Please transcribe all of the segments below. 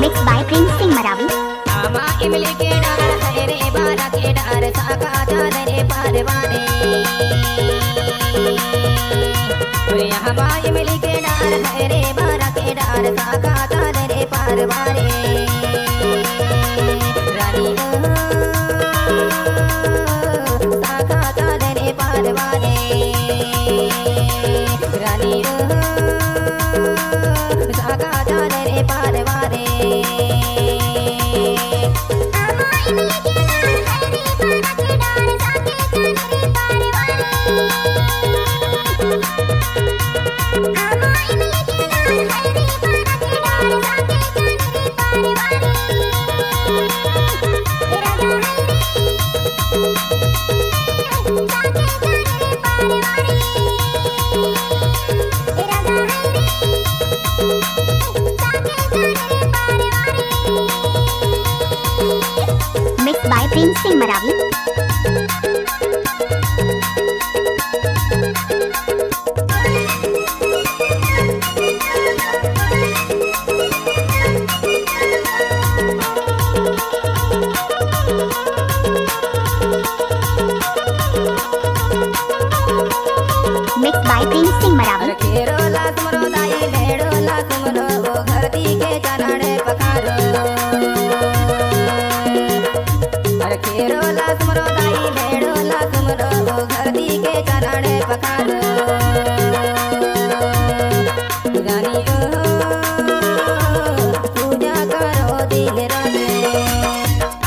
Mix by Prince Singh Marawi. आमा इमली के डार है रे बारा के डार साका चादरे पारवाने। आमा इमली के डार है रे बारा के डार साका चादरे पारवाने। रानी साका चादरे पारवाने। रानी साका चादरे पारवाने। Mix by Prince Singh Maravi. Mix by Prince Singh Maravi. खेरो ला तुमरो दाई भेड़ो ला तुमरो वो घरती के चनाड़े पखारो। अरे खेरो ला तुमरो दाई भेड़ो ला तुमरो वो घरती के चनाड़े पखारो। रानी पूजा करो दिन रात।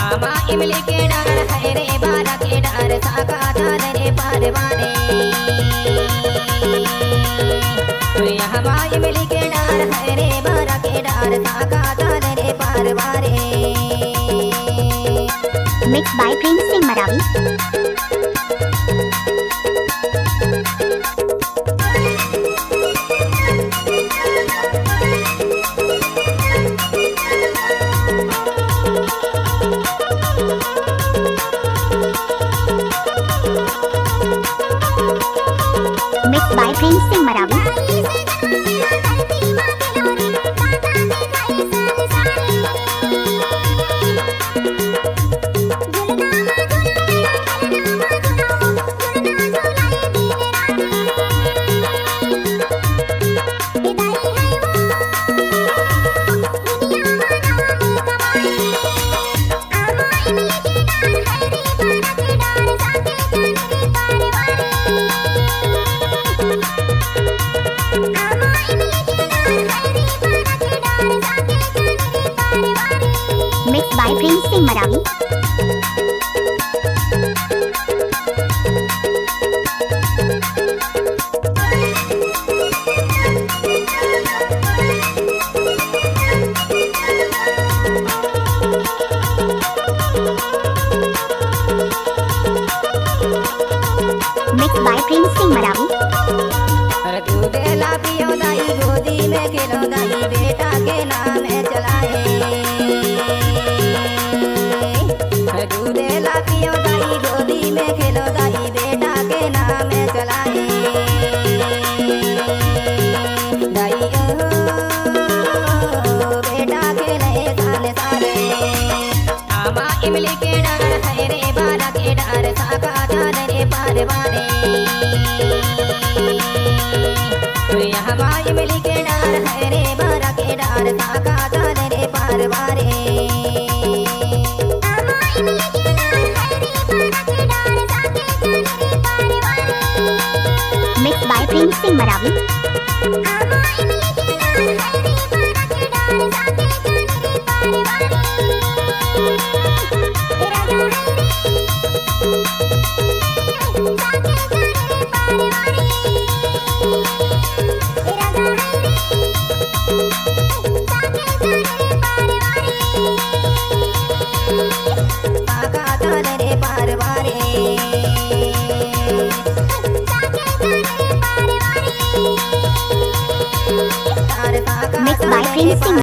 आमा इमली के डार है रे बारा के डार साका चादरे पारवाने। आमा इमली के डार है रे बारा के डार साका चादरे पारवाने। Mix by Prince Singh Maravi. Mix by Prince Singh Maravi. Mix by Prince Singh Maravi. Mix by Prince Singh Maravi. अरे दूध ला पियो दाई गोदी में खेलो दाई बेटा के नाम चलाए। अरे दूध ला पियो दाई गोदी में खेलो दाई बेटा के नाम चलाए। दाई बेटा खेले साले साले। आमा इमली के डार है रे बारा के डार साका चादरे पारवाने। आमा इमली के डार है रे बारा के डार साका चादरे पारवाने। Mix by Prince Singh Maravi. पारवाने। Mixed by Prince Singh